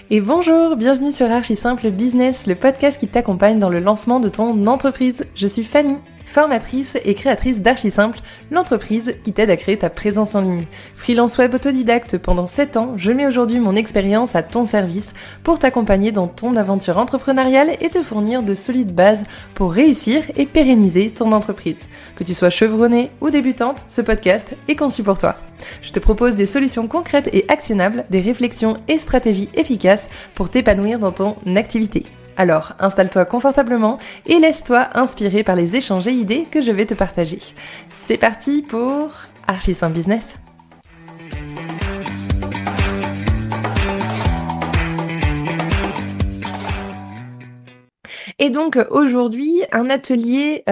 Et bonjour, bienvenue sur Archi Simple Business, le podcast qui t'accompagne dans le lancement de ton entreprise. Je suis Fanny, formatrice et créatrice d'Archi Simple, l'entreprise qui t'aide à créer ta présence en ligne. Freelance web autodidacte pendant 7 ans, je mets aujourd'hui mon expérience à ton service pour t'accompagner dans ton aventure entrepreneuriale et te fournir de solides bases pour réussir et pérenniser ton entreprise. Que tu sois chevronnée ou débutante, ce podcast est conçu pour toi. Je te propose des solutions concrètes et actionnables, des réflexions et stratégies efficaces pour t'épanouir dans ton activité. Alors, installe-toi confortablement et laisse-toi inspirer par les échanges et idées que je vais te partager. C'est parti pour Archi Simple Business. Et donc aujourd'hui, un atelier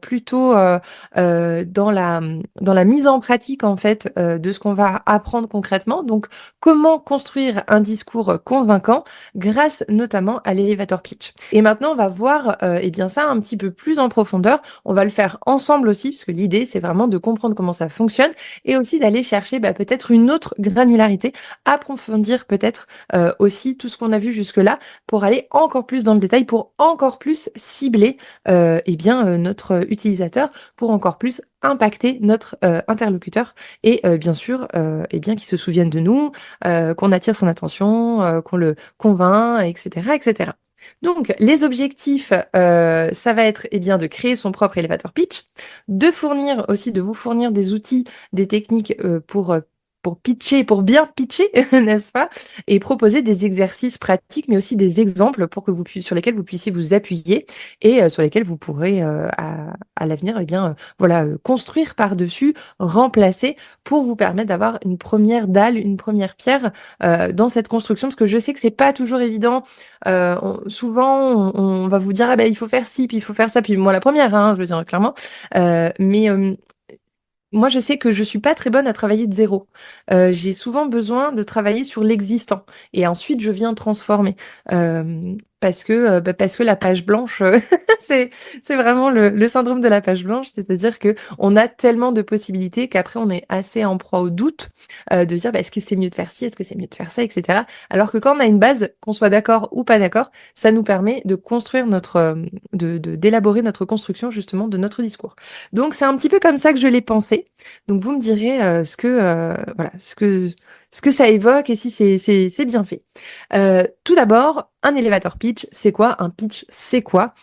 plutôt dans la mise en pratique en fait de ce qu'on va apprendre concrètement. Donc comment construire un discours convaincant grâce notamment à l'elevator pitch. Et maintenant, on va voir eh bien ça un petit peu plus en profondeur. On va le faire ensemble aussi parce que l'idée c'est vraiment de comprendre comment ça fonctionne et aussi d'aller chercher peut-être une autre granularité, approfondir peut-être aussi tout ce qu'on a vu jusque-là pour aller encore plus dans le détail, pour encore plus cibler notre utilisateur, pour encore plus impacter notre interlocuteur et bien sûr qu'il se souvienne de nous, qu'on attire son attention, qu'on le convainc, etc., etc. Donc, les objectifs, ça va être de créer son propre elevator pitch, de vous fournir des outils, des techniques pour pitcher, pour bien pitcher, n'est-ce pas? Et proposer des exercices pratiques, mais aussi des exemples pour que sur lesquels vous puissiez vous appuyer et sur lesquels vous pourrez à l'avenir, construire par-dessus, remplacer pour vous permettre d'avoir une première dalle, une première pierre dans cette construction, parce que je sais que c'est pas toujours évident. Souvent, on va vous dire il faut faire ci, puis il faut faire ça, puis moi la première, hein, je veux dire clairement. Moi, je sais que je suis pas très bonne à travailler de zéro. J'ai souvent besoin de travailler sur l'existant et ensuite je viens transformer. Parce que la page blanche, c'est c'est vraiment le syndrome de la page blanche, c'est-à-dire que on a tellement de possibilités qu'après on est assez en proie au doute de dire est-ce que c'est mieux de faire ci, est-ce que c'est mieux de faire ça, etc. Alors que quand on a une base, qu'on soit d'accord ou pas d'accord, ça nous permet de construire d'élaborer notre construction justement de notre discours. Donc c'est un petit peu comme ça que je l'ai pensé. Donc vous me direz ce que ça évoque et si c'est bien fait. Tout d'abord, un elevator pitch, c'est quoi? Un pitch, c'est quoi?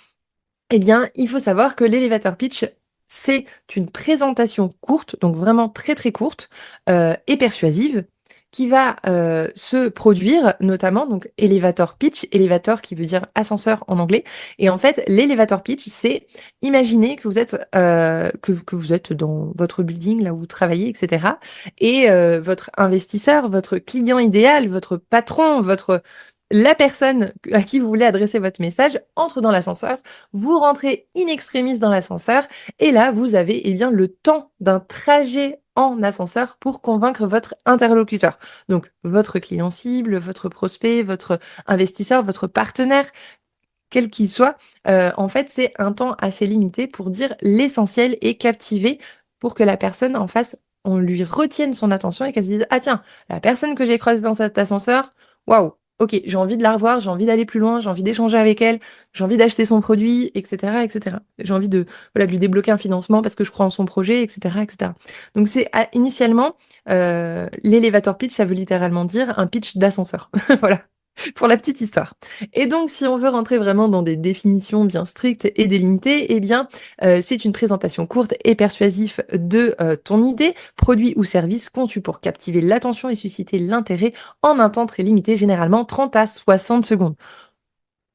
Eh bien, il faut savoir que l'elevator pitch, c'est une présentation courte, donc vraiment très très courte et persuasive, qui va se produire notamment, donc elevator pitch, elevator qui veut dire ascenseur en anglais. Et en fait, l'elevator pitch, c'est imaginer que vous êtes que vous êtes dans votre building, là où vous travaillez, etc. Et votre investisseur, votre client idéal, votre patron, la personne à qui vous voulez adresser votre message entre dans l'ascenseur, vous rentrez in extremis dans l'ascenseur et là, vous avez le temps d'un trajet en ascenseur pour convaincre votre interlocuteur. Donc, votre client cible, votre prospect, votre investisseur, votre partenaire, quel qu'il soit, en fait, c'est un temps assez limité pour dire l'essentiel et captiver pour que la personne en face, on lui retienne son attention et qu'elle se dise, ah tiens, la personne que j'ai croisée dans cet ascenseur, waouh, ok, j'ai envie de la revoir, j'ai envie d'aller plus loin, j'ai envie d'échanger avec elle, j'ai envie d'acheter son produit, etc., etc. J'ai envie de lui débloquer un financement parce que je crois en son projet, etc., etc. Donc c'est initialement, l'elevator pitch, ça veut littéralement dire un pitch d'ascenseur. Voilà, pour la petite histoire. Et donc, si on veut rentrer vraiment dans des définitions bien strictes et délimitées, c'est une présentation courte et persuasive de ton idée, produit ou service conçu pour captiver l'attention et susciter l'intérêt en un temps très limité, généralement 30 à 60 secondes.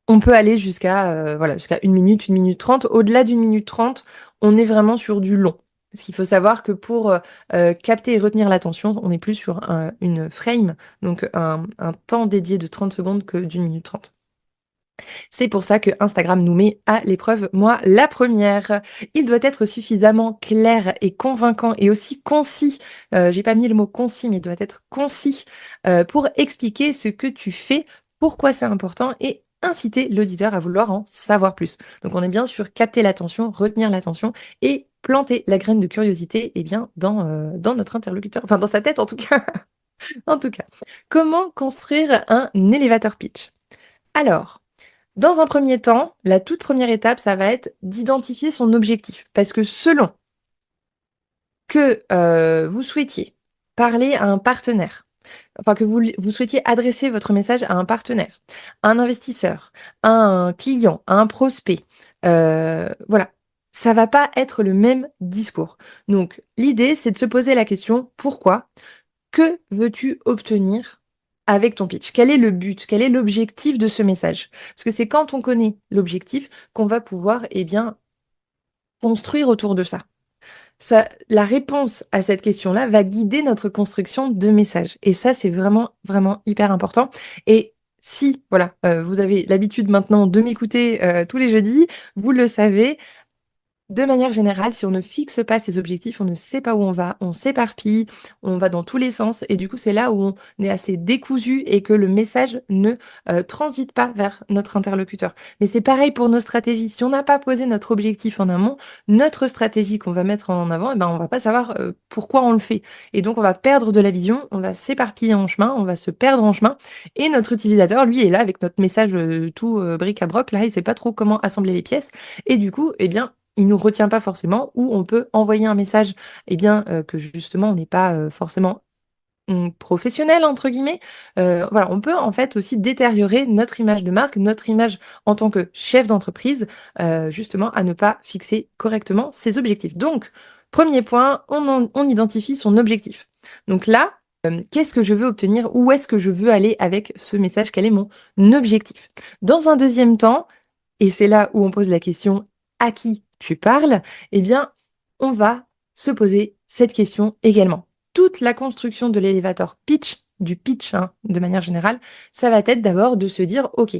On peut aller jusqu'à 1 minute 30. Au-delà d'1 minute 30, on est vraiment sur du long. Parce qu'il faut savoir que pour capter et retenir l'attention, on est plus sur une frame, donc un temps dédié de 30 secondes que d'1 minute 30. C'est pour ça que Instagram nous met à l'épreuve, moi la première. Il doit être suffisamment clair et convaincant et aussi concis. J'ai pas mis le mot concis, mais il doit être concis pour expliquer ce que tu fais, pourquoi c'est important et inciter l'auditeur à vouloir en savoir plus. Donc on est bien sur capter l'attention, retenir l'attention et planter la graine de curiosité dans notre interlocuteur, enfin dans sa tête en tout cas. En tout cas, comment construire un elevator pitch? Alors, dans un premier temps, la toute première étape, ça va être d'identifier son objectif. Parce que selon que vous souhaitiez parler à un partenaire, enfin que vous souhaitiez adresser votre message à un partenaire, à un investisseur, à un client, à un prospect, voilà, ça va pas être le même discours. Donc l'idée, c'est de se poser la question: pourquoi? Que veux-tu obtenir avec ton pitch? Quel est le but? Quel est l'objectif de ce message? Parce que c'est quand on connaît l'objectif qu'on va pouvoir, eh bien, construire autour de ça. La réponse à cette question-là va guider notre construction de message. Et ça, c'est vraiment, vraiment hyper important. Et si, voilà, vous avez l'habitude maintenant de m'écouter tous les jeudis, vous le savez, de manière générale, si on ne fixe pas ses objectifs, on ne sait pas où on s'éparpille, on va dans tous les sens et du coup, c'est là où on est assez décousu et que le message ne transite pas vers notre interlocuteur. Mais c'est pareil pour nos stratégies. Si on n'a pas posé notre objectif en amont, notre stratégie qu'on va mettre en avant, eh ben, on va pas savoir pourquoi on le fait. Et donc, on va perdre de la vision, on va s'éparpiller en chemin, on va se perdre en chemin. Et notre utilisateur, lui, est là avec notre message tout bric-à-broc. Là, il sait pas trop comment assembler les pièces. Et du coup, eh bien, il nous retient pas forcément, ou on peut envoyer un message, eh bien, que justement on n'est pas forcément professionnel entre guillemets. Voilà, on peut en fait aussi détériorer notre image de marque, notre image en tant que chef d'entreprise, justement à ne pas fixer correctement ses objectifs. Donc, premier point, on identifie son objectif. Donc là, qu'est-ce que je veux obtenir? Où est-ce que je veux aller avec ce message? Quel est mon objectif? Dans un deuxième temps, et c'est là où on pose la question: à qui tu parles? Eh bien, on va se poser cette question également. Toute la construction de l'élévateur pitch, du pitch hein, de manière générale, ça va être d'abord de se dire, OK,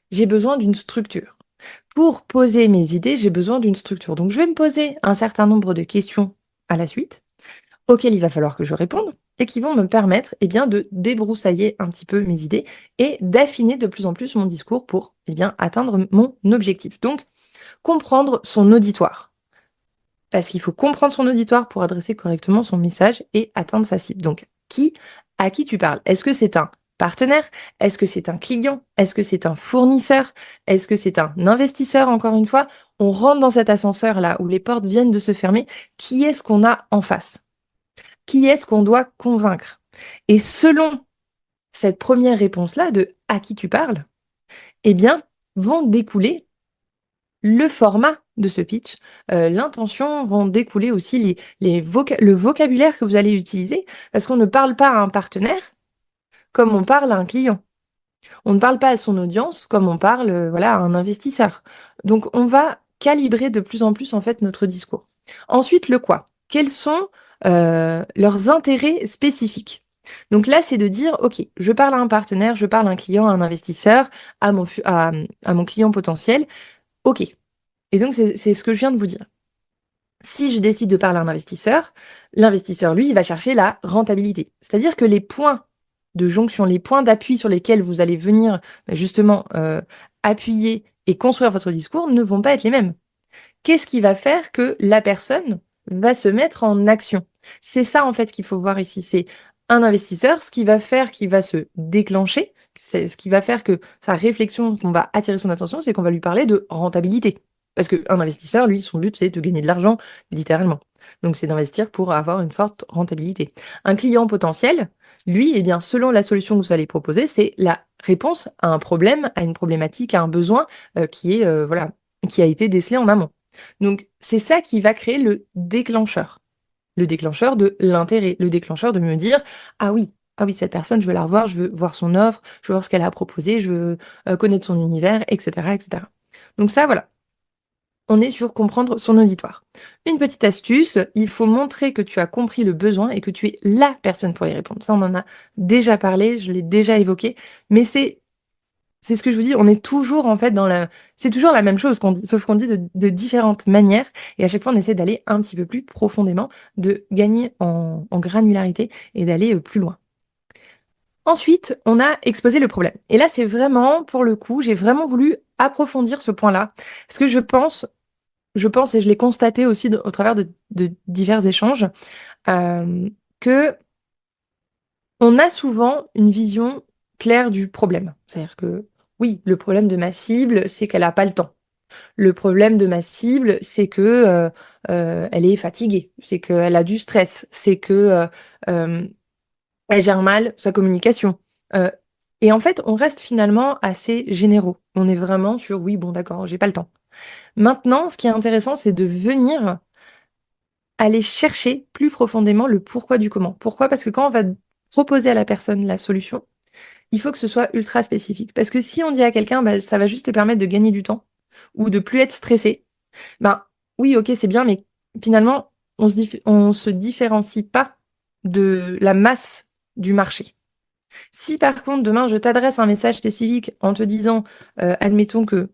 j'ai besoin d'une structure. Pour poser mes idées, j'ai besoin d'une structure. Donc, je vais me poser un certain nombre de questions à la suite, auxquelles il va falloir que je réponde et qui vont me permettre eh bien, de débroussailler un petit peu mes idées et d'affiner de plus en plus mon discours pour eh bien, atteindre mon objectif. Donc, comprendre son auditoire. Parce qu'il faut comprendre son auditoire pour adresser correctement son message et atteindre sa cible. Donc, à qui tu parles? Est-ce que c'est un partenaire? Est-ce que c'est un client? Est-ce que c'est un fournisseur? Est-ce que c'est un investisseur? Encore une fois, on rentre dans cet ascenseur-là où les portes viennent de se fermer. Qui est-ce qu'on a en face? Qui est-ce qu'on doit convaincre? Et selon cette première réponse-là de à qui tu parles, eh bien, vont découler le format de ce pitch, l'intention, vont découler aussi le vocabulaire que vous allez utiliser, parce qu'on ne parle pas à un partenaire comme on parle à un client. On ne parle pas à son audience comme on parle, voilà, à un investisseur. Donc on va calibrer de plus en plus en fait notre discours. Ensuite, le quoi? Quels sont leurs intérêts spécifiques? Donc là, c'est de dire, OK, je parle à un partenaire, je parle à un client, à un investisseur, à mon client potentiel. OK. Et donc, c'est ce que je viens de vous dire. Si je décide de parler à un investisseur, l'investisseur, lui, il va chercher la rentabilité. C'est-à-dire que les points de jonction, les points d'appui sur lesquels vous allez venir justement appuyer et construire votre discours ne vont pas être les mêmes. Qu'est-ce qui va faire que la personne va se mettre en action? C'est ça en fait qu'il faut voir ici. C'est un investisseur, ce qui va faire qu'il va se déclencher, c'est ce qui va faire que sa réflexion, qu'on va attirer son attention, c'est qu'on va lui parler de rentabilité. Parce qu'un investisseur, lui, son but, c'est de gagner de l'argent, littéralement. Donc, c'est d'investir pour avoir une forte rentabilité. Un client potentiel, lui, eh bien, selon la solution que vous allez proposer, c'est la réponse à un problème, à une problématique, à un besoin qui est, voilà, qui a été décelé en amont. Donc, c'est ça qui va créer le déclencheur. Le déclencheur de l'intérêt, le déclencheur de me dire, ah oui, cette personne, je veux la revoir, je veux voir son offre, je veux voir ce qu'elle a proposé, je veux connaître son univers, etc., etc. Donc ça, voilà, on est sur comprendre son auditoire. Une petite astuce, il faut montrer que tu as compris le besoin et que tu es la personne pour y répondre. Ça, on en a déjà parlé, je l'ai déjà évoqué, mais c'est ce que je vous dis, on est toujours en fait c'est toujours la même chose qu'on dit, sauf qu'on dit de différentes manières, et à chaque fois on essaie d'aller un petit peu plus profondément, de gagner en granularité et d'aller plus loin. Ensuite, on a exposé le problème. Et là, c'est vraiment, pour le coup, j'ai vraiment voulu approfondir ce point-là, parce que je pense, et je l'ai constaté aussi au travers de divers échanges, que On a souvent une vision claire du problème. C'est-à-dire que oui, le problème de ma cible, c'est qu'elle a pas le temps. Le problème de ma cible, c'est que, elle est fatiguée, c'est qu'elle a du stress, c'est que, elle gère mal sa communication. Heu et en fait, on reste finalement assez généraux. On est vraiment sur: «Oui, bon d'accord, j'ai pas le temps». Maintenant, ce qui est intéressant, c'est de venir aller chercher plus profondément le pourquoi du comment. Pourquoi? Parce que quand on va proposer à la personne la solution, il faut que ce soit ultra spécifique. Parce que si on dit à quelqu'un: «Bah, ça va juste te permettre de gagner du temps ou de plus être stressé», ben, oui, OK, c'est bien, mais finalement, on se différencie pas de la masse du marché. Si par contre, demain, je t'adresse un message spécifique en te disant, admettons que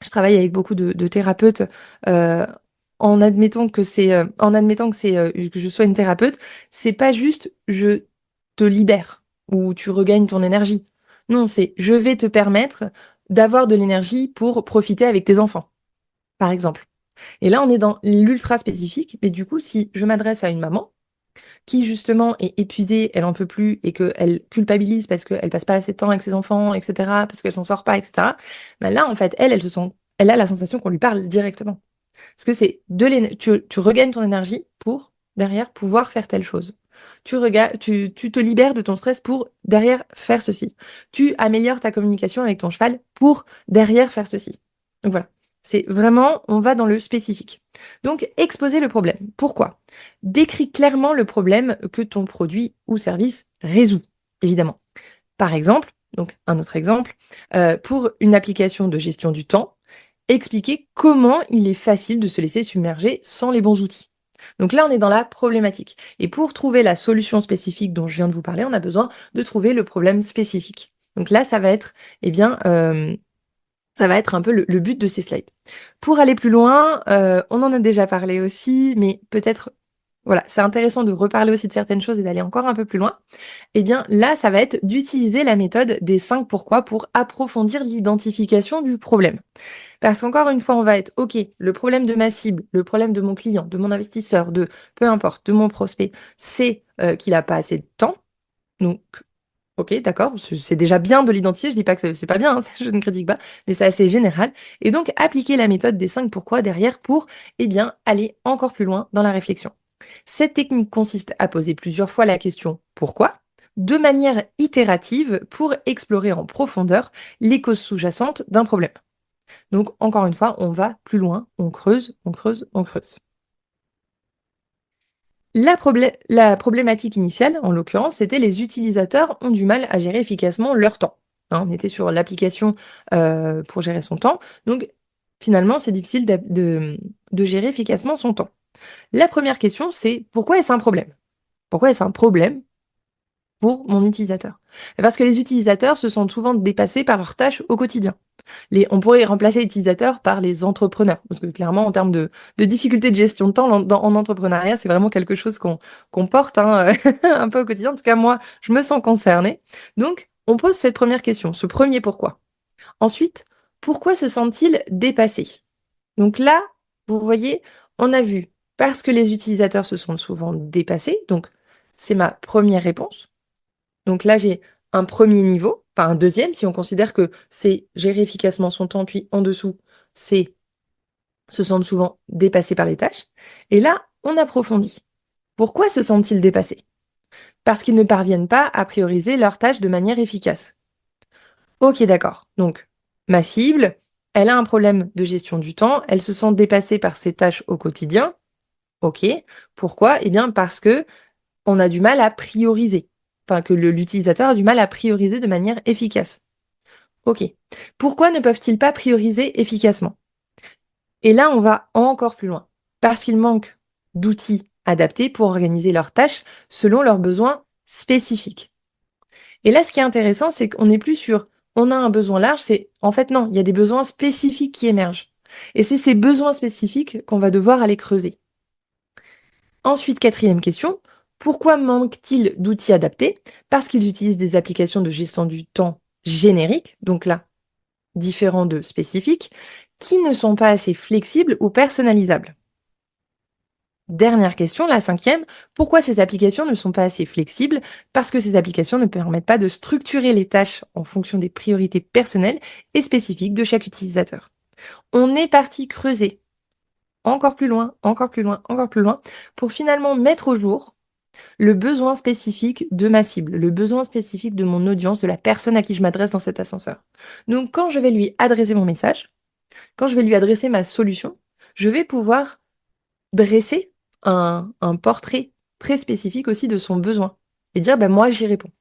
je travaille avec beaucoup de thérapeutes, heu, en admettant que je sois une thérapeute, c'est pas juste: «Je te libère» ou «Tu regagnes ton énergie». Non, c'est: «Je vais te permettre d'avoir de l'énergie pour profiter avec tes enfants», par exemple. Et là, on est dans l'ultra spécifique, mais du coup, si je m'adresse à une maman qui justement est épuisée, elle en peut plus et qu'elle culpabilise parce qu'elle passe pas assez de temps avec ses enfants, et cetera, parce qu'elle s'en sort pas, et cetera, bah là, en fait, elle a la sensation qu'on lui parle directement. Parce que c'est de tu regagnes ton énergie pour, derrière, pouvoir faire telle chose. Tu te libères de ton stress pour, derrière, faire ceci. Tu améliores ta communication avec ton cheval pour, derrière, faire ceci. Donc voilà. C'est vraiment, on va dans le spécifique. Donc, exposer le problème. Pourquoi? Décris clairement le problème que ton produit ou service résout, évidemment. Par exemple, donc un autre exemple, pour une application de gestion du temps, expliquer comment il est facile de se laisser submerger sans les bons outils. Donc là, on est dans la problématique. Et pour trouver la solution spécifique dont je viens de vous parler, on a besoin de trouver le problème spécifique. Donc là, ça va être, eh bien, ça va être un peu le but de ces slides. Pour aller plus loin, on en a déjà parlé aussi, mais peut-être, voilà, c'est intéressant de reparler aussi de certaines choses et d'aller encore un peu plus loin. Eh bien, là, ça va être d'utiliser la méthode des 5 pourquoi pour approfondir l'identification du problème. Parce qu'encore une fois, on va être, OK, le problème de ma cible, le problème de mon client, de mon investisseur, de peu importe, de mon prospect, c'est qu'il n'a pas assez de temps. Donc, OK, d'accord, c'est déjà bien de l'identifier. Je dis pas que c'est pas bien, hein, je ne critique pas, mais c'est assez général. Et donc, appliquer la méthode des 5 pourquoi derrière pour, eh bien, aller encore plus loin dans la réflexion. Cette technique consiste à poser plusieurs fois la question pourquoi, de manière itérative pour explorer en profondeur les causes sous-jacentes d'un problème. Donc, encore une fois, on va plus loin, on creuse, on creuse, on creuse. La problématique initiale, en l'occurrence, c'était les utilisateurs ont du mal à gérer efficacement leur temps. Hein, on était sur l'application pour gérer son temps. Donc, finalement, c'est difficile de gérer efficacement son temps. La première question, c'est pourquoi est-ce un problème? Pourquoi est-ce un problème pour mon utilisateur? Parce que les utilisateurs se sentent souvent dépassés par leurs tâches au quotidien. On pourrait remplacer l'utilisateur par les entrepreneurs, parce que clairement, en termes de difficulté de gestion de temps, en entrepreneuriat, c'est vraiment quelque chose qu'on porte hein, un peu au quotidien. En tout cas, moi, je me sens concernée. Donc, on pose cette première question, ce premier pourquoi. Ensuite, pourquoi se sentent-ils dépassés? Donc là, vous voyez, on a vu parce que les utilisateurs se sentent souvent dépassés, donc c'est ma première réponse. Donc là, j'ai un premier niveau, enfin un deuxième, si on considère que c'est gérer efficacement son temps, puis en dessous, c'est se sentent souvent dépassés par les tâches. Et là, on approfondit. Pourquoi se sentent-ils dépassés? Parce qu'ils ne parviennent pas à prioriser leurs tâches de manière efficace. Ok, d'accord. Donc, ma cible, elle a un problème de gestion du temps, elle se sent dépassée par ses tâches au quotidien. Ok. Pourquoi? Eh bien, parce que on a du mal à prioriser. Enfin, que l'utilisateur a du mal à prioriser de manière efficace. Ok. Pourquoi ne peuvent-ils pas prioriser efficacement? Et là, on va encore plus loin. Parce qu'il manque d'outils adaptés pour organiser leurs tâches selon leurs besoins spécifiques. Et là, ce qui est intéressant, c'est qu'on n'est plus sur on a un besoin large, c'est en fait non, il y a des besoins spécifiques qui émergent. Et c'est ces besoins spécifiques qu'on va devoir aller creuser. Ensuite, quatrième question, pourquoi manque-t-il d'outils adaptés? Parce qu'ils utilisent des applications de gestion du temps génériques, donc là, différents de spécifiques, qui ne sont pas assez flexibles ou personnalisables. Dernière question, la cinquième, pourquoi ces applications ne sont pas assez flexibles? Parce que ces applications ne permettent pas de structurer les tâches en fonction des priorités personnelles et spécifiques de chaque utilisateur. On est parti creuser encore plus loin, encore plus loin, encore plus loin, pour finalement mettre au jour le besoin spécifique de ma cible, le besoin spécifique de mon audience, de la personne à qui je m'adresse dans cet ascenseur. Donc quand je vais lui adresser mon message, quand je vais lui adresser ma solution, je vais pouvoir dresser un portrait très spécifique aussi de son besoin et dire, ben moi, j'y réponds.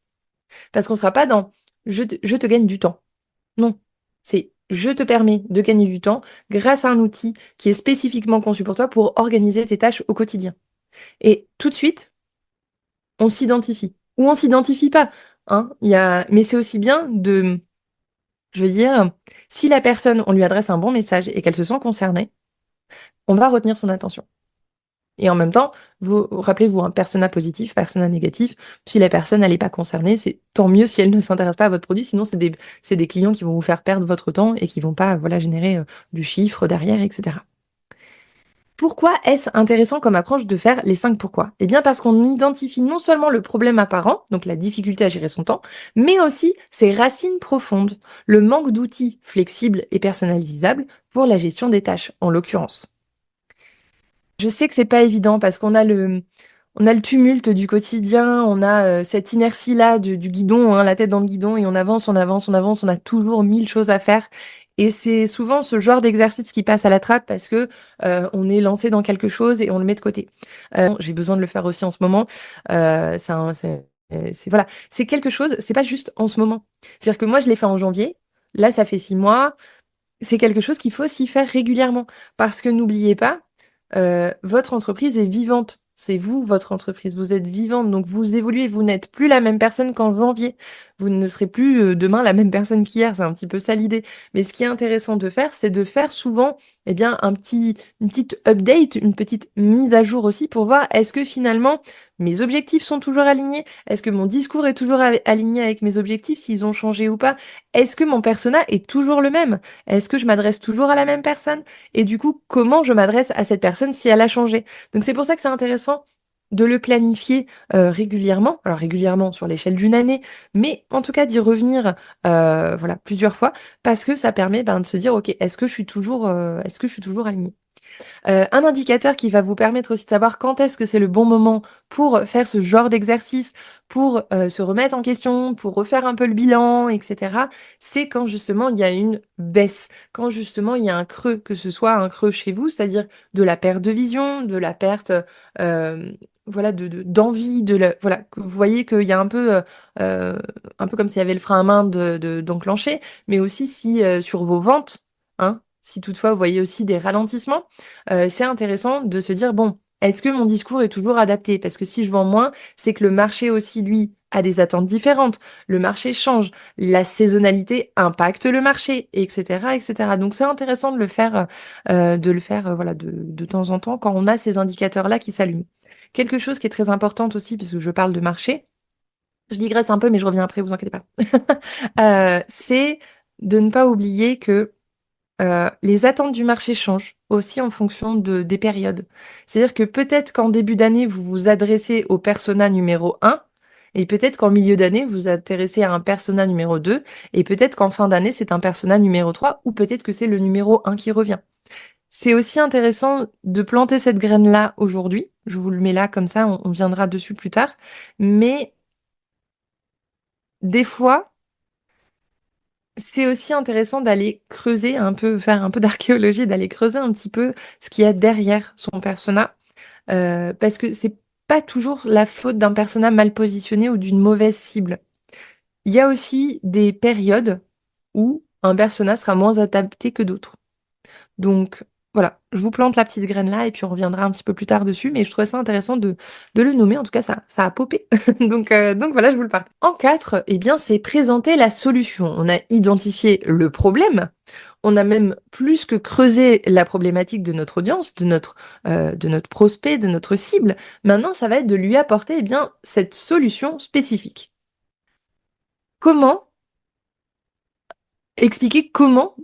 Parce qu'on ne sera pas dans je te gagne du temps. Non, c'est je te permets de gagner du temps grâce à un outil qui est spécifiquement conçu pour toi pour organiser tes tâches au quotidien. Et tout de suite, on s'identifie. Ou on s'identifie pas. Hein, mais c'est aussi bien de, je veux dire, si la personne, on lui adresse un bon message et qu'elle se sent concernée, on va retenir son attention. Et en même temps, vous rappelez-vous, un persona positif, persona négatif, si la personne elle n'est pas concernée, c'est tant mieux si elle ne s'intéresse pas à votre produit, sinon c'est des clients qui vont vous faire perdre votre temps et qui vont pas voilà, générer du chiffre derrière, etc. Pourquoi est-ce intéressant comme approche de faire les 5 pourquoi? Eh bien parce qu'on identifie non seulement le problème apparent, donc la difficulté à gérer son temps, mais aussi ses racines profondes, le manque d'outils flexibles et personnalisables pour la gestion des tâches, en l'occurrence. Je sais que c'est pas évident parce qu'on a le tumulte du quotidien, on a cette inertie-là du guidon, hein, la tête dans le guidon, et on avance, on avance, on avance, on a toujours 1000 choses à faire. Et c'est souvent ce genre d'exercice qui passe à la trappe parce que on est lancé dans quelque chose et on le met de côté. J'ai besoin de le faire aussi en ce moment. Voilà, c'est quelque chose, c'est pas juste en ce moment. C'est-à-dire que moi, je l'ai fait en janvier. Là, ça fait 6 mois. C'est quelque chose qu'il faut aussi faire régulièrement. Parce que n'oubliez pas, votre entreprise est vivante. C'est vous, votre entreprise. Vous êtes vivante, donc vous évoluez. Vous n'êtes plus la même personne qu'en janvier. Vous ne serez plus demain la même personne qu'hier. C'est un petit peu ça l'idée. Mais ce qui est intéressant de faire, c'est de faire souvent, eh bien, une petite update, une petite mise à jour aussi pour voir est-ce que finalement mes objectifs sont toujours alignés? Est-ce que mon discours est toujours aligné avec mes objectifs, s'ils ont changé ou pas? Est-ce que mon persona est toujours le même? Est-ce que je m'adresse toujours à la même personne? Et du coup, comment je m'adresse à cette personne si elle a changé? Donc c'est pour ça que c'est intéressant de le planifier régulièrement, alors régulièrement sur l'échelle d'une année, mais en tout cas d'y revenir voilà, plusieurs fois, parce que ça permet de se dire, ok, est-ce que je suis toujours alignée? Un indicateur qui va vous permettre aussi de savoir quand est-ce que c'est le bon moment pour faire ce genre d'exercice, pour se remettre en question, pour refaire un peu le bilan, etc. C'est quand justement il y a une baisse, quand justement il y a un creux, que ce soit un creux chez vous, c'est-à-dire de la perte de vision, de la perte euh, voilà, d'envie, voilà, que vous voyez qu'il y a un peu comme s'il y avait le frein à main d'enclencher, mais aussi si sur vos ventes, hein, si toutefois vous voyez aussi des ralentissements, c'est intéressant de se dire, bon, est-ce que mon discours est toujours adapté? Parce que si je vends moins, c'est que le marché aussi, lui, a des attentes différentes. Le marché change. La saisonnalité impacte le marché, etc., etc. Donc c'est intéressant de le faire, voilà, de temps en temps quand on a ces indicateurs-là qui s'allument. Quelque chose qui est très important aussi, parce que je parle de marché, je digresse un peu, mais je reviens après, vous inquiétez pas. C'est de ne pas oublier que les attentes du marché changent aussi en fonction des périodes. C'est-à-dire que peut-être qu'en début d'année, vous vous adressez au persona numéro 1, et peut-être qu'en milieu d'année, vous vous intéressez à un persona numéro 2, et peut-être qu'en fin d'année, c'est un persona numéro 3, ou peut-être que c'est le numéro 1 qui revient. C'est aussi intéressant de planter cette graine-là aujourd'hui. Je vous le mets là comme ça, on viendra dessus plus tard. Mais des fois, c'est aussi intéressant d'aller creuser un peu, faire un peu d'archéologie, d'aller creuser un petit peu ce qu'il y a derrière son persona, parce que c'est pas toujours la faute d'un persona mal positionné ou d'une mauvaise cible. Il y a aussi des périodes où un persona sera moins adapté que d'autres. Donc voilà, je vous plante la petite graine là et puis on reviendra un petit peu plus tard dessus, mais je trouvais ça intéressant de le nommer, en tout cas ça a popé. Donc voilà, je vous le partage. En 4, eh bien c'est présenter la solution. On a identifié le problème, on a même plus que creusé la problématique de notre audience, de notre prospect, de notre cible. Maintenant, ça va être de lui apporter bien cette solution spécifique. Comment expliquer comment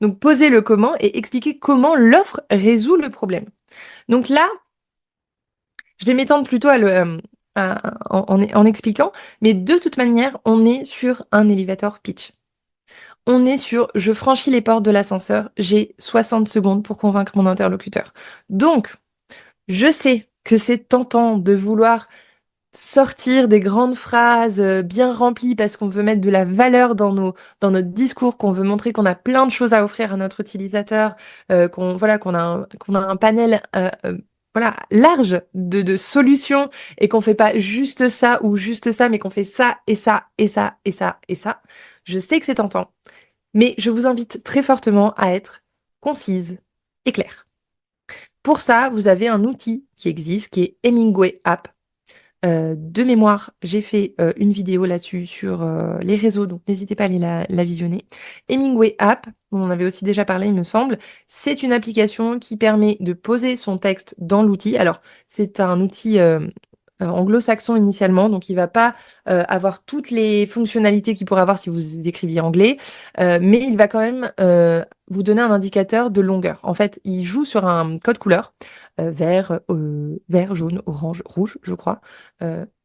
donc poser le comment et expliquer comment l'offre résout le problème. Donc là, Je vais m'étendre plutôt en expliquant, mais de toute manière, on est sur un elevator pitch. On est sur je franchis les portes de l'ascenseur, j'ai 60 secondes pour convaincre mon interlocuteur. Donc, je sais que c'est tentant de vouloir sortir des grandes phrases bien remplies parce qu'on veut mettre de la valeur dans notre discours, qu'on veut montrer qu'on a plein de choses à offrir à notre utilisateur, qu'on a un panel voilà, large de solutions et qu'on fait pas juste ça ou juste ça, mais qu'on fait ça et ça et ça et ça et ça. Je sais que c'est tentant, mais je vous invite très fortement à être concise et claire. Pour ça, vous avez un outil qui existe, qui est Hemingway App. De mémoire, j'ai fait une vidéo là-dessus sur les réseaux, donc n'hésitez pas à aller la visionner. Hemingway App, on en avait aussi déjà parlé, il me semble, c'est une application qui permet de poser son texte dans l'outil. Alors, c'est un outil anglo-saxon initialement, donc il va pas avoir toutes les fonctionnalités qu'il pourrait avoir si vous écriviez anglais, mais il va quand même vous donner un indicateur de longueur. En fait, il joue sur un code couleur, vert, jaune, orange, rouge, je crois.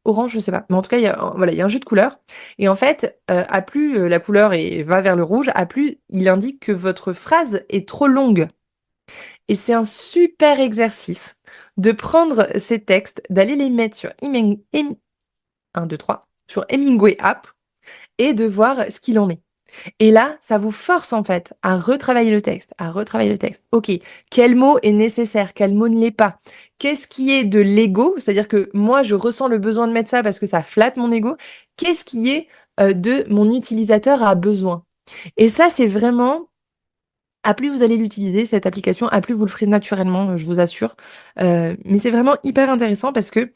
Orange, je sais pas, mais en tout cas, voilà, il y a un jeu de couleurs. Et en fait, à plus la couleur va vers le rouge, à plus il indique que votre phrase est trop longue. Et c'est un super exercice de prendre ces textes, d'aller les mettre sur 1, 2, 3, sur Hemingway App et de voir ce qu'il en est. Et là, ça vous force en fait à retravailler le texte, à retravailler le texte. Ok, quel mot est nécessaire, quel mot ne l'est pas? Qu'est-ce qui est de l'ego? C'est-à-dire que moi, je ressens le besoin de mettre ça parce que ça flatte mon ego. Qu'est-ce qui est de mon utilisateur a besoin? Et ça, c'est vraiment à plus vous allez l'utiliser, cette application, à plus vous le ferez naturellement, je vous assure. Mais c'est vraiment hyper intéressant parce que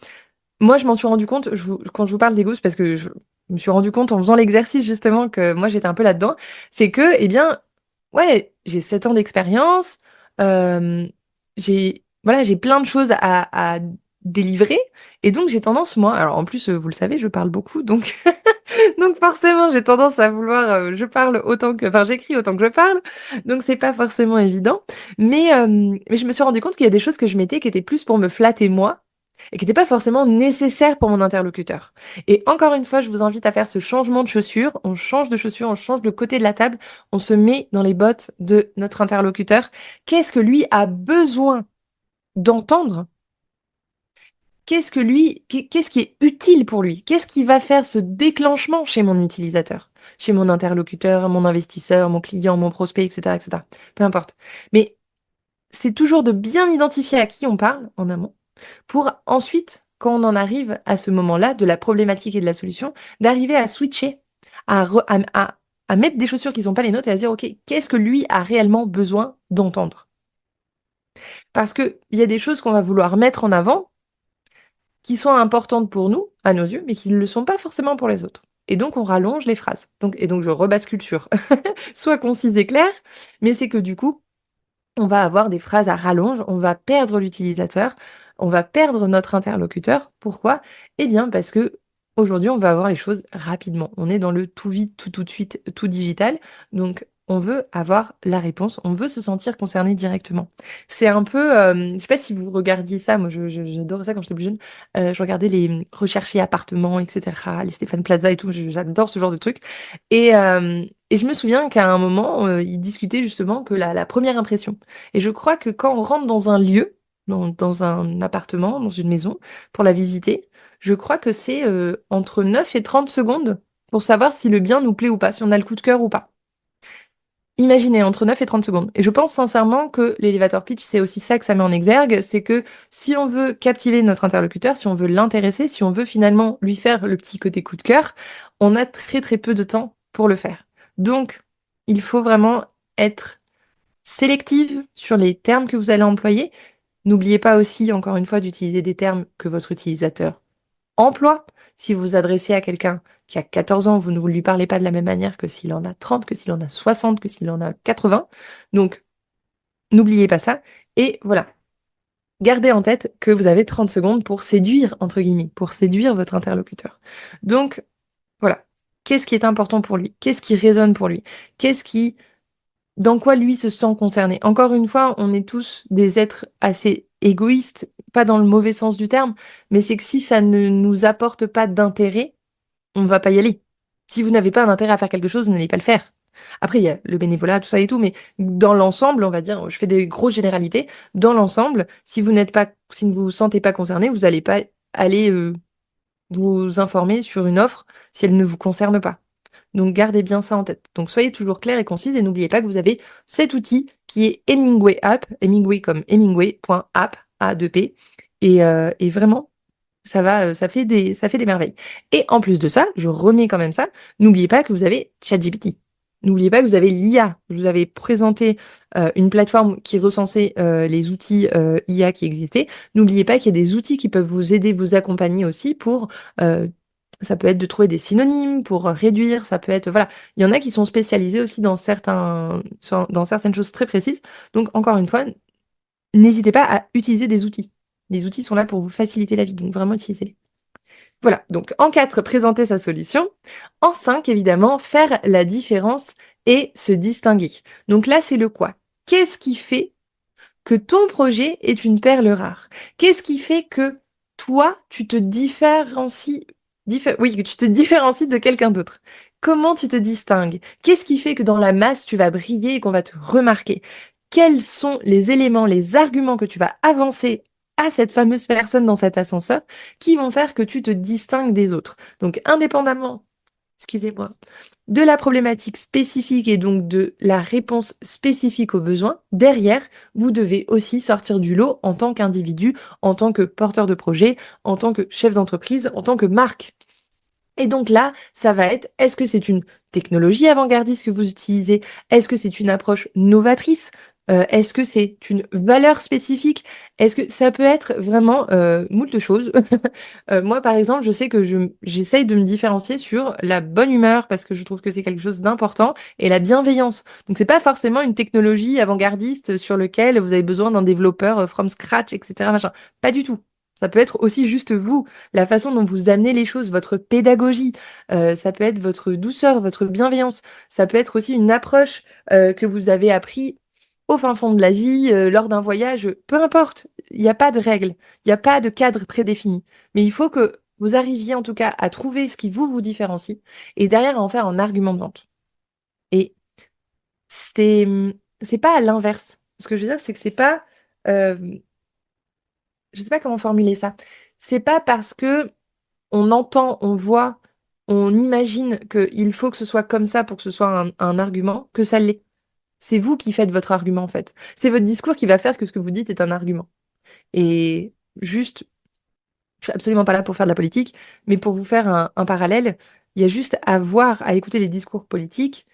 moi, je m'en suis rendu compte, quand je vous parle d'ego, c'est parce que je me suis rendu compte en faisant l'exercice justement que moi j'étais un peu là-dedans, c'est que, eh bien, ouais, j'ai 7 ans d'expérience, euh, j'ai plein de choses à délivrer, et donc j'ai tendance, moi, alors en plus, vous le savez, je parle beaucoup, donc donc forcément, j'ai tendance à vouloir, enfin, j'écris autant que je parle, donc c'est pas forcément évident. Mais je me suis rendu compte qu'il y a des choses que je mettais qui étaient plus pour me flatter moi et qui n'étaient pas forcément nécessaires pour mon interlocuteur. Et encore une fois, je vous invite à faire ce changement de chaussures. On change de chaussures, on change de côté de la table, on se met dans les bottes de notre interlocuteur. Qu'est-ce que lui a besoin d'entendre? Qu'est-ce qui est utile pour lui? Qu'est-ce qui va faire ce déclenchement chez mon utilisateur, chez mon interlocuteur, mon investisseur, mon client, mon prospect, etc., etc. Peu importe. Mais c'est toujours de bien identifier à qui on parle en amont pour ensuite, quand on en arrive à ce moment-là de la problématique et de la solution, d'arriver à switcher, à mettre des chaussures qui ne sont pas les nôtres et à se dire, OK, qu'est-ce que lui a réellement besoin d'entendre? Parce qu'il y a des choses qu'on va vouloir mettre en avant qui sont importantes pour nous, à nos yeux, mais qui ne le sont pas forcément pour les autres. Et donc, on rallonge les phrases. Donc je rebascule sur soit concise et claire, mais c'est que du coup, on va avoir des phrases à rallonge, on va perdre l'utilisateur, on va perdre notre interlocuteur. Pourquoi? Eh bien, parce que aujourd'hui, on va avoir les choses rapidement. On est dans le tout vite, tout de suite, tout digital. Donc, on veut avoir la réponse, on veut se sentir concerné directement. C'est un peu, je sais pas si vous regardiez ça, moi j'adore ça quand j'étais plus jeune. Je regardais les recherchés appartements, etc., les Stéphane Plaza et tout, j'adore ce genre de trucs. Et je me souviens qu'à un moment, ils discutaient justement que la première impression. Et je crois que quand on rentre dans un lieu, dans un appartement, dans une maison, pour la visiter, je crois que c'est entre 9 et 30 secondes pour savoir si le bien nous plaît ou pas, si on a le coup de cœur ou pas. Imaginez, entre 9 et 30 secondes. Et je pense sincèrement que l'elevator pitch, c'est aussi ça que ça met en exergue, c'est que si on veut captiver notre interlocuteur, si on veut l'intéresser, si on veut finalement lui faire le petit côté coup de cœur, on a très très peu de temps pour le faire. Donc, il faut vraiment être sélective sur les termes que vous allez employer. N'oubliez pas aussi, encore une fois, d'utiliser des termes que votre utilisateur emploi. Si vous vous adressez à quelqu'un qui a 14 ans, vous ne lui parlez pas de la même manière que s'il en a 30, que s'il en a 60, que s'il en a 80. Donc, n'oubliez pas ça. Et voilà, gardez en tête que vous avez 30 secondes pour séduire, entre guillemets, pour séduire votre interlocuteur. Donc, voilà. Qu'est-ce qui est important pour lui? Qu'est-ce qui résonne pour lui? Qu'est-ce qui, dans quoi lui se sent concerné? Encore une fois, on est tous des êtres assez égoïste, pas dans le mauvais sens du terme, mais c'est que si ça ne nous apporte pas d'intérêt, on ne va pas y aller. Si vous n'avez pas d'intérêt à faire quelque chose, n'allez pas le faire. Après, il y a le bénévolat, tout ça et tout, mais dans l'ensemble, on va dire, je fais des grosses généralités. Dans l'ensemble, si vous vous sentez pas concerné, vous n'allez pas aller vous informer sur une offre si elle ne vous concerne pas. Donc gardez bien ça en tête. Donc soyez toujours clair et concise et n'oubliez pas que vous avez cet outil qui est Hemingway App, Hemingway comme Hemingway.app, A2P. Et vraiment, ça fait des merveilles. Et en plus de ça, je remets quand même ça, n'oubliez pas que vous avez ChatGPT. N'oubliez pas que vous avez l'IA. Je vous avais présenté une plateforme qui recensait les outils IA qui existaient. N'oubliez pas qu'il y a des outils qui peuvent vous aider, vous accompagner aussi pour euh, ça peut être de trouver des synonymes pour réduire, ça peut être, voilà, il y en a qui sont spécialisés aussi dans certaines choses très précises. Donc, encore une fois, n'hésitez pas à utiliser des outils. Les outils sont là pour vous faciliter la vie, donc vraiment utilisez-les. Voilà, donc en 4, présenter sa solution. En 5, évidemment, faire la différence et se distinguer. Donc là, c'est le quoi. Qu'est-ce qui fait que ton projet est une perle rare? Qu'est-ce qui fait que toi, tu te différencies, oui, que tu te différencies de quelqu'un d'autre? Comment tu te distingues? Qu'est-ce qui fait que dans la masse, tu vas briller et qu'on va te remarquer? Quels sont les éléments, les arguments que tu vas avancer à cette fameuse personne dans cet ascenseur qui vont faire que tu te distingues des autres? Donc, indépendamment, excusez-moi, de la problématique spécifique et donc de la réponse spécifique aux besoins, derrière, vous devez aussi sortir du lot en tant qu'individu, en tant que porteur de projet, en tant que chef d'entreprise, en tant que marque. Et donc là, ça va être, est-ce que c'est une technologie avant-gardiste que vous utilisez? Est-ce que c'est une approche novatrice? Est-ce que c'est une valeur spécifique? Est-ce que ça peut être vraiment moult choses? Moi, par exemple, je sais que j'essaye de me différencier sur la bonne humeur parce que je trouve que c'est quelque chose d'important et la bienveillance. Donc, c'est pas forcément une technologie avant-gardiste sur lequel vous avez besoin d'un développeur from scratch, etc. Machin. Pas du tout. Ça peut être aussi juste vous, la façon dont vous amenez les choses, votre pédagogie. Ça peut être votre douceur, votre bienveillance. Ça peut être aussi une approche que vous avez appris au fin fond de l'Asie, lors d'un voyage. Peu importe. Il n'y a pas de règles. Il n'y a pas de cadre prédéfini. Mais il faut que vous arriviez en tout cas à trouver ce qui vous différencie et derrière à en faire un argument de vente. Et c'est c'est pas à l'inverse. Ce que je veux dire, c'est que c'est pas euh, je sais pas comment formuler ça. C'est pas parce que on entend, on voit, on imagine qu'il faut que ce soit comme ça pour que ce soit un argument que ça l'est. C'est vous qui faites votre argument en fait. C'est votre discours qui va faire que ce que vous dites est un argument. Et juste je suis absolument pas là pour faire de la politique, mais pour vous faire un parallèle, il y a juste à voir, à écouter les discours politiques.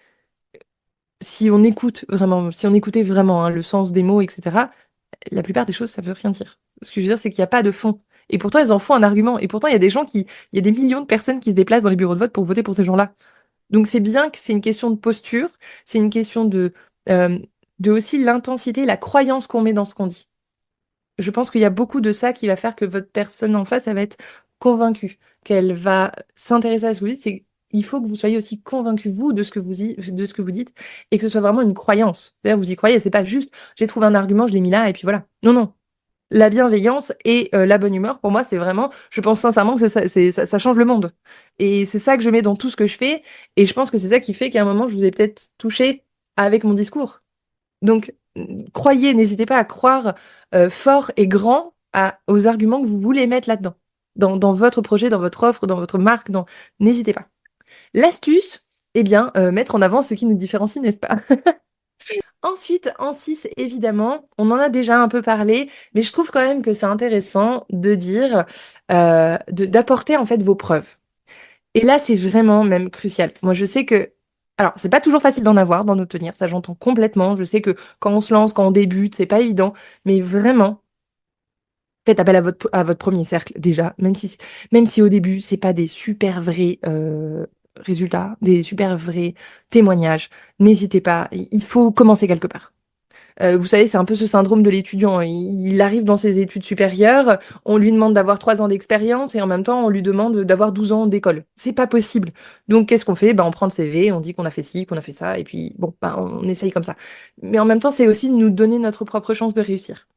Si on écoute vraiment, si on écoutait vraiment hein, le sens des mots, etc., la plupart des choses, ça veut rien dire. Ce que je veux dire, c'est qu'il n'y a pas de fond. Et pourtant, ils en font un argument. Et pourtant, il y a des gens il y a des millions de personnes qui se déplacent dans les bureaux de vote pour voter pour ces gens-là. Donc c'est bien que c'est une question de posture, c'est une question euh, de aussi l'intensité, la croyance qu'on met dans ce qu'on dit. Je pense qu'il y a beaucoup de ça qui va faire que votre personne en face, elle va être convaincue, qu'elle va s'intéresser à ce que vous dites. C'est, il faut que vous soyez aussi convaincu, vous, de ce que vous dites, et que ce soit vraiment une croyance. C'est-à-dire, vous y croyez, c'est pas juste, j'ai trouvé un argument, je l'ai mis là, et puis voilà. Non, non. La bienveillance et la bonne humeur, pour moi, c'est vraiment, je pense sincèrement que ça change le monde. Et c'est ça que je mets dans tout ce que je fais, et je pense que c'est ça qui fait qu'à un moment, je vous ai peut-être touché avec mon discours. Donc, croyez, n'hésitez pas à croire fort et grand aux arguments que vous voulez mettre là-dedans, dans votre projet, dans votre offre, dans votre marque, n'hésitez pas. L'astuce, eh bien, mettre en avant ce qui nous différencie, n'est-ce pas? Ensuite, en 6, évidemment, on en a déjà un peu parlé, mais je trouve quand même que c'est intéressant de dire, d'apporter en fait vos preuves. Et là, c'est vraiment même crucial. Moi, je sais que, alors, c'est pas toujours facile d'en avoir, d'en obtenir, ça j'entends complètement. Je sais que quand on se lance, quand on débute, c'est pas évident, mais vraiment, faites appel à votre premier cercle déjà, même si au début, c'est pas des super vrais résultats, des super vrais témoignages. N'hésitez pas, il faut commencer quelque part. Vous savez, c'est un peu ce syndrome de l'étudiant. Il arrive dans ses études supérieures, on lui demande d'avoir 3 ans d'expérience et en même temps, on lui demande d'avoir 12 ans d'école. C'est pas possible. Donc, qu'est-ce qu'on fait? Ben, on prend le CV, on dit qu'on a fait ci, qu'on a fait ça, et puis, bon, ben, on essaye comme ça. Mais en même temps, c'est aussi de nous donner notre propre chance de réussir.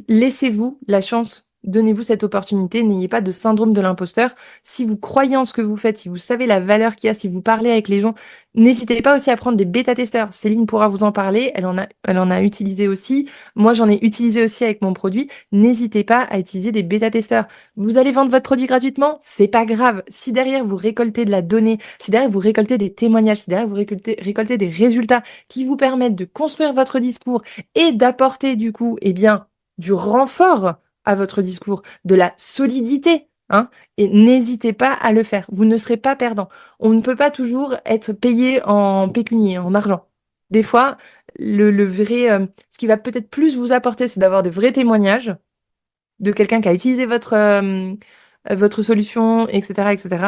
Laissez-vous la chance, donnez-vous cette opportunité, n'ayez pas de syndrome de l'imposteur. Si vous croyez en ce que vous faites, si vous savez la valeur qu'il y a, si vous parlez avec les gens, n'hésitez pas aussi à prendre des bêta-testeurs. Céline pourra vous en parler, elle en a utilisé aussi. Moi, j'en ai utilisé aussi avec mon produit. N'hésitez pas à utiliser des bêta-testeurs. Vous allez vendre votre produit gratuitement, c'est pas grave. Si derrière vous récoltez de la donnée, si derrière vous récoltez des témoignages, si derrière vous récoltez des résultats qui vous permettent de construire votre discours et d'apporter du coup, eh bien, du renfort à votre discours, de la solidité, hein, et n'hésitez pas à le faire. Vous ne serez pas perdant. On ne peut pas toujours être payé en pécunier, en argent. Des fois, le vrai, ce qui va peut-être plus vous apporter, c'est d'avoir des vrais témoignages de quelqu'un qui a utilisé votre solution, etc., etc.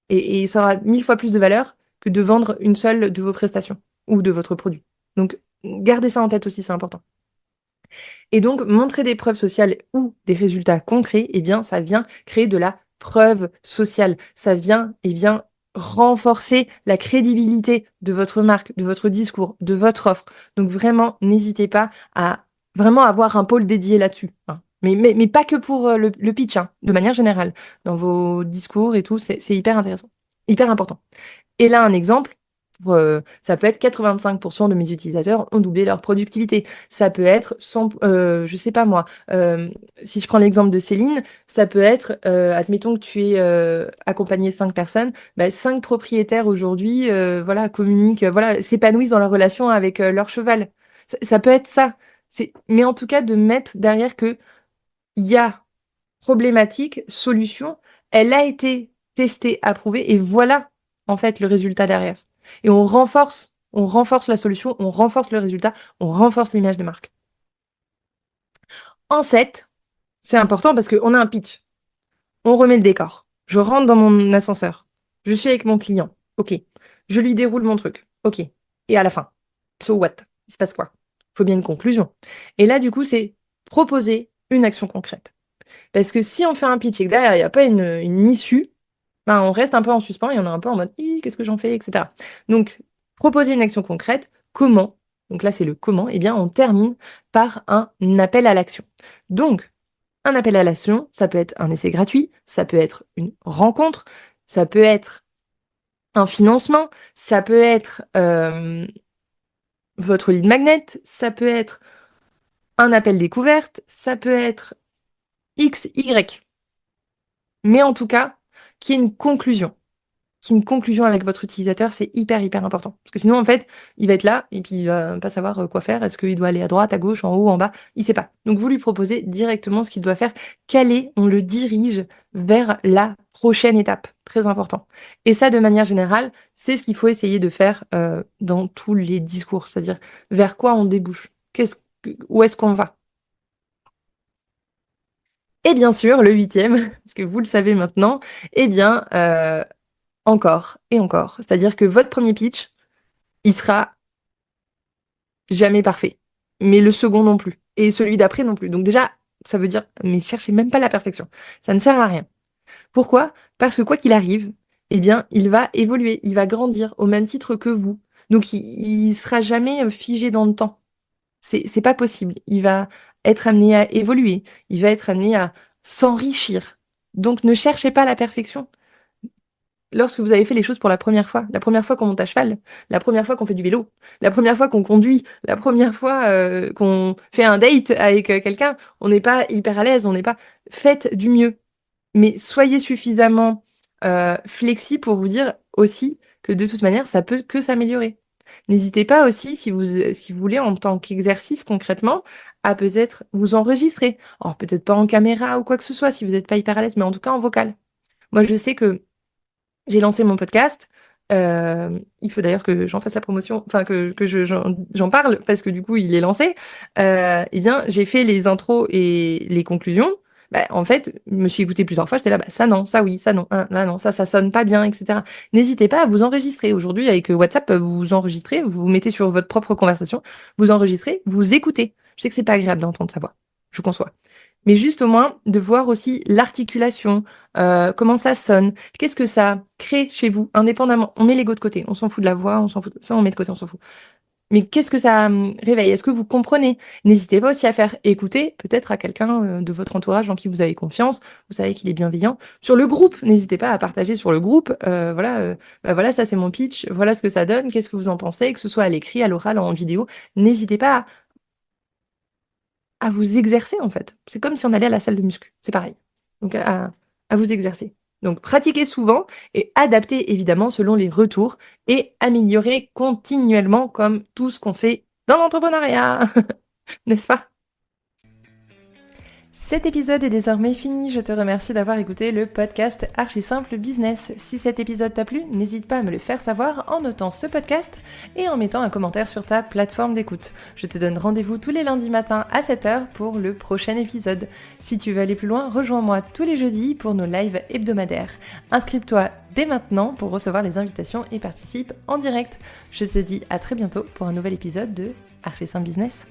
Et ça aura 1000 fois plus de valeur que de vendre une seule de vos prestations ou de votre produit. Donc, gardez ça en tête aussi, c'est important. Et donc, montrer des preuves sociales ou des résultats concrets, eh bien, ça vient créer de la preuve sociale. Ça vient, eh bien, renforcer la crédibilité de votre marque, de votre discours, de votre offre. Donc, vraiment, n'hésitez pas à vraiment avoir un pôle dédié là-dessus, hein. Mais pas que pour le pitch, hein, de manière générale. Dans vos discours et tout, c'est hyper intéressant, hyper important. Et là, un exemple, ça peut être 85% de mes utilisateurs ont doublé leur productivité. Ça peut être 100, je sais pas moi, si je prends l'exemple de Céline, ça peut être, admettons que tu es accompagné 5 personnes, bah, 5 propriétaires aujourd'hui, voilà, communiquent, voilà, s'épanouissent dans leur relation avec leur cheval. Ça peut être ça. Mais en tout cas, de mettre derrière que il y a problématique, solution, elle a été testée, approuvée, et voilà en fait le résultat derrière. Et on renforce la solution, on renforce le résultat, on renforce l'image de marque. En 7, c'est important parce qu'on a un pitch. On remet le décor. Je rentre dans mon ascenseur. Je suis avec mon client. OK. Je lui déroule mon truc. OK. Et à la fin, so what? Il se passe quoi? Il faut bien une conclusion. Et là, du coup, c'est proposer une action concrète. Parce que si on fait un pitch et que derrière, il n'y a pas une issue, ben, on reste un peu en suspens et on est un peu en mode qu'est-ce que j'en fais, etc. Donc, proposer une action concrète, comment? Donc là, c'est le comment. Eh bien, on termine par un appel à l'action. Donc, un appel à l'action, ça peut être un essai gratuit, ça peut être une rencontre, ça peut être un financement, ça peut être votre lead magnet, ça peut être un appel découverte, ça peut être X, Y. Mais en tout cas, qu'il y ait une conclusion. Qu'il y ait une conclusion avec votre utilisateur, c'est hyper, hyper important. Parce que sinon, en fait, il va être là et puis il va pas savoir quoi faire. Est-ce qu'il doit aller à droite, à gauche, en haut, en bas? Il sait pas. Donc, vous lui proposez directement ce qu'il doit faire. Caler, on le dirige vers la prochaine étape. Très important. Et ça, de manière générale, c'est ce qu'il faut essayer de faire dans tous les discours. C'est-à-dire, vers quoi on débouche? Où est-ce qu'on va? Et bien sûr, le huitième, parce que vous le savez maintenant, eh bien, encore et encore. C'est-à-dire que votre premier pitch, il sera jamais parfait. Mais le second non plus. Et celui d'après non plus. Donc déjà, ça veut dire, mais cherchez même pas la perfection. Ça ne sert à rien. Pourquoi? Parce que quoi qu'il arrive, eh bien, il va évoluer, il va grandir au même titre que vous. Donc il sera jamais figé dans le temps. C'est pas possible. Il va être amené à évoluer. Il va être amené à s'enrichir. Donc ne cherchez pas la perfection. Lorsque vous avez fait les choses pour la première fois qu'on monte à cheval, la première fois qu'on fait du vélo, la première fois qu'on conduit, la première fois qu'on fait un date avec quelqu'un, on n'est pas hyper à l'aise, on n'est pas... Faites du mieux. Mais soyez suffisamment flexible pour vous dire aussi que de toute manière, ça peut que s'améliorer. N'hésitez pas aussi, si vous voulez, en tant qu'exercice concrètement, à peut-être vous enregistrer. Alors peut-être pas en caméra ou quoi que ce soit si vous n'êtes pas hyper à l'aise, mais en tout cas en vocal. Moi, je sais que j'ai lancé mon podcast. Il faut d'ailleurs que j'en fasse la promotion, enfin que j'en parle parce que du coup il est lancé. Eh bien, j'ai fait les intros et les conclusions. Bah, en fait, je me suis écoutée plusieurs fois. J'étais là, bah, ça non, ça oui, ça non, hein, là non, ça sonne pas bien, etc. N'hésitez pas à vous enregistrer. Aujourd'hui, avec WhatsApp, vous vous enregistrez, vous vous mettez sur votre propre conversation, vous enregistrez, vous écoutez. Je sais que c'est pas agréable d'entendre sa voix, je conçois. Mais juste au moins de voir aussi l'articulation, comment ça sonne, qu'est-ce que ça crée chez vous, indépendamment. On met l'ego de côté, on s'en fout de la voix, on s'en fout de ça, on met de côté, on s'en fout. Mais qu'est-ce que ça réveille? Est-ce que vous comprenez? N'hésitez pas aussi à faire écouter peut-être à quelqu'un de votre entourage en qui vous avez confiance, vous savez qu'il est bienveillant. Sur le groupe, n'hésitez pas à partager sur le groupe, bah voilà, ça c'est mon pitch, voilà ce que ça donne, qu'est-ce que vous en pensez? Que ce soit à l'écrit, à l'oral, en vidéo, n'hésitez pas à vous exercer en fait. C'est comme si on allait à la salle de muscu, c'est pareil. Donc à vous exercer. Donc pratiquez souvent et adaptez évidemment selon les retours et améliorez continuellement comme tout ce qu'on fait dans l'entrepreneuriat, n'est-ce pas? Cet épisode est désormais fini. Je te remercie d'avoir écouté le podcast Archi Simple Business. Si cet épisode t'a plu, n'hésite pas à me le faire savoir en notant ce podcast et en mettant un commentaire sur ta plateforme d'écoute. Je te donne rendez-vous tous les lundis matins à 7h pour le prochain épisode. Si tu veux aller plus loin, rejoins-moi tous les jeudis pour nos lives hebdomadaires. Inscris-toi dès maintenant pour recevoir les invitations et participe en direct. Je te dis à très bientôt pour un nouvel épisode de Archi Simple Business.